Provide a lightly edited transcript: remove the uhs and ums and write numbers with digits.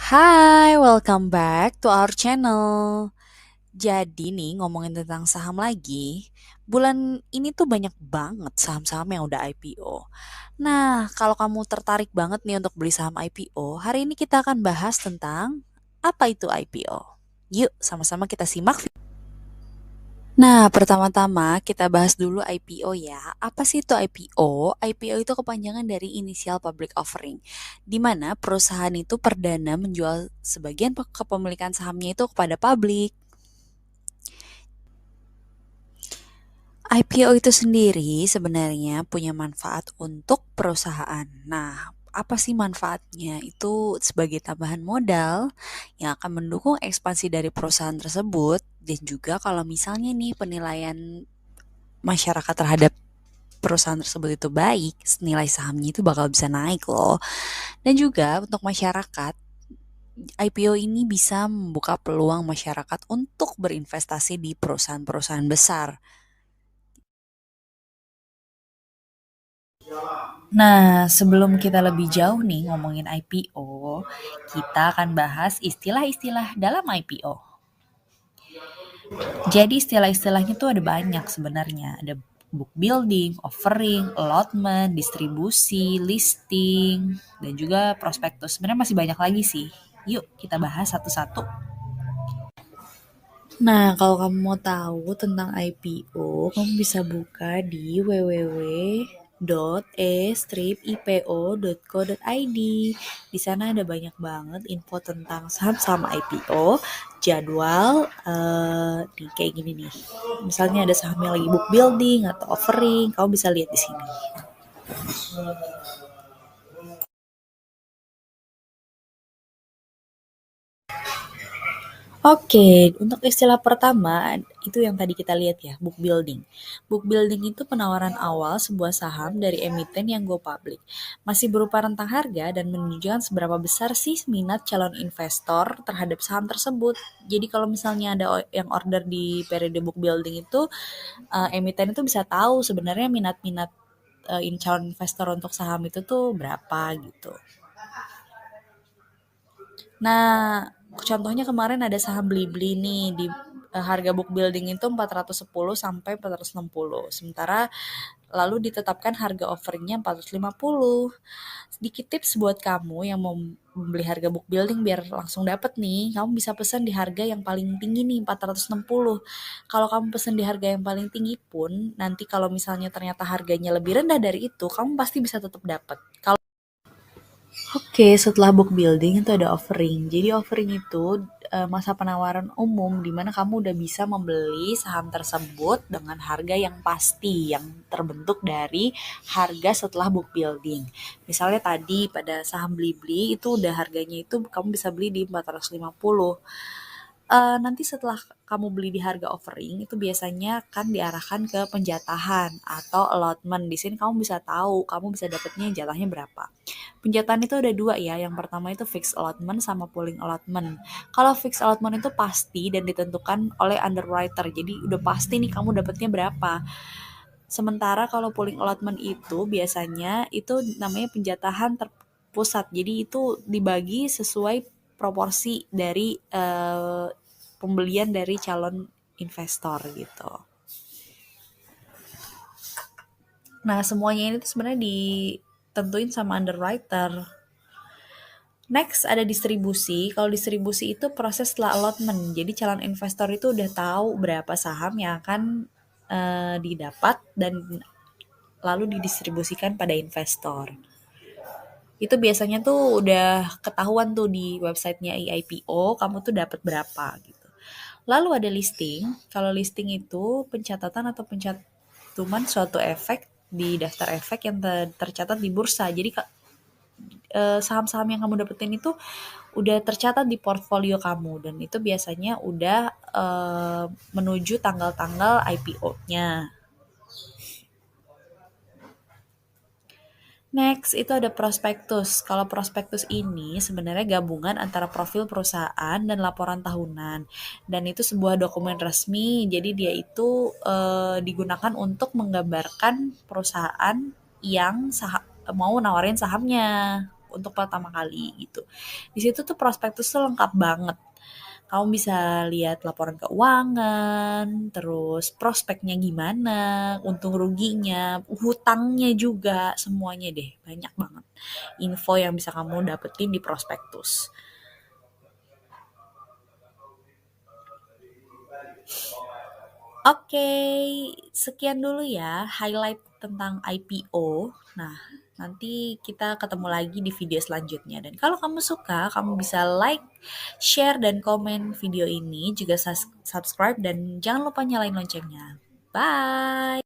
Hai, welcome back to our channel. Jadi nih ngomongin tentang saham lagi, bulan ini tuh banyak banget saham-saham yang udah IPO. Nah, kalau kamu tertarik banget nih untuk beli saham IPO, hari ini kita akan bahas tentang apa itu IPO. Yuk, sama-sama kita simak. Nah, pertama-tama kita bahas dulu IPO ya. Apa sih itu IPO? IPO itu kepanjangan dari Initial Public Offering, di mana perusahaan itu perdana menjual sebagian kepemilikan sahamnya itu kepada publik. IPO itu sendiri sebenarnya punya manfaat untuk perusahaan. Nah, apa sih manfaatnya? Itu sebagai tambahan modal yang akan mendukung ekspansi dari perusahaan tersebut, dan juga kalau misalnya nih penilaian masyarakat terhadap perusahaan tersebut itu baik, nilai sahamnya itu bakal bisa naik loh. Dan juga untuk masyarakat, IPO ini bisa membuka peluang masyarakat untuk berinvestasi di perusahaan-perusahaan besar. Nah, sebelum kita lebih jauh nih ngomongin IPO, kita akan bahas istilah-istilah dalam IPO. Jadi istilah-istilahnya tuh ada banyak sebenarnya. Ada book building, offering, allotment, distribusi, listing, dan juga prospektus. Sebenarnya masih banyak lagi sih. Yuk kita bahas satu-satu. Nah, kalau kamu mau tahu tentang IPO, kamu bisa buka di www.e-ipo.co.id. Di sana ada banyak banget info tentang saham-saham IPO, jadwal, nih kayak gini nih. Misalnya ada saham yang lagi book building atau offering, kamu bisa lihat di sini. Oke, untuk istilah pertama itu yang tadi kita lihat ya, book building. Book building itu penawaran awal sebuah saham dari emiten yang go public. Masih berupa rentang harga dan menunjukkan seberapa besar sih minat calon investor terhadap saham tersebut. Jadi kalau misalnya ada yang order di periode book building itu, emiten itu bisa tahu sebenarnya minat-minat calon investor untuk saham itu tuh berapa gitu. Nah, contohnya kemarin ada saham Blibli nih di harga book building itu 410 sampai 460. Sementara lalu ditetapkan harga offeringnya 450. Sedikit tips buat kamu yang mau membeli harga book building biar langsung dapet nih. Kamu bisa pesan di harga yang paling tinggi nih 460. Kalau kamu pesan di harga yang paling tinggi pun nanti kalau misalnya ternyata harganya lebih rendah dari itu, kamu pasti bisa tetap dapat. Oke, setelah book building itu ada offering. Jadi offering itu masa penawaran umum di mana kamu udah bisa membeli saham tersebut dengan harga yang pasti, yang terbentuk dari harga setelah book building. Misalnya tadi pada saham Blibli itu udah harganya itu kamu bisa beli di 450. Nanti setelah kamu beli di harga offering itu biasanya kan diarahkan ke penjatahan atau allotment. Di sini kamu bisa tahu kamu bisa dapatnya jatahnya berapa. Penjatahan itu ada dua ya. Yang pertama itu fixed allotment sama pooling allotment. Kalau fixed allotment itu pasti dan ditentukan oleh underwriter. Jadi udah pasti nih kamu dapatnya berapa. Sementara kalau pooling allotment itu biasanya itu namanya penjatahan terpusat. Jadi itu dibagi sesuai proporsi dari pembelian dari calon investor gitu. Nah, semuanya ini tuh sebenarnya ditentuin sama underwriter. Next ada distribusi. Kalau distribusi itu proses setelah allotment. Jadi calon investor itu udah tahu berapa saham yang akan didapat dan lalu didistribusikan pada investor. Itu biasanya tuh udah ketahuan tuh di websitenya IPO, kamu tuh dapat berapa gitu. Lalu ada listing. Kalau listing itu pencatatan atau pencantuman suatu efek di daftar efek yang tercatat di bursa. Jadi saham-saham yang kamu dapetin itu udah tercatat di portfolio kamu dan itu biasanya udah menuju tanggal-tanggal IPO-nya. Next, itu ada prospektus. Kalau prospektus ini sebenarnya gabungan antara profil perusahaan dan laporan tahunan. Dan itu sebuah dokumen resmi, jadi dia itu digunakan untuk menggambarkan perusahaan yang mau nawarin sahamnya. untuk pertama kali gitu. Di situ tuh prospektus tuh lengkap banget. Kamu bisa lihat laporan keuangan, terus prospeknya gimana, untung ruginya, hutangnya juga, semuanya deh. Banyak banget info yang bisa kamu dapetin di prospektus. Oke, sekian dulu ya highlight tentang IPO. Nah, nanti kita ketemu lagi di video selanjutnya. Dan kalau kamu suka, kamu bisa like, share, dan komen video ini. Juga subscribe dan jangan lupa nyalain loncengnya. Bye!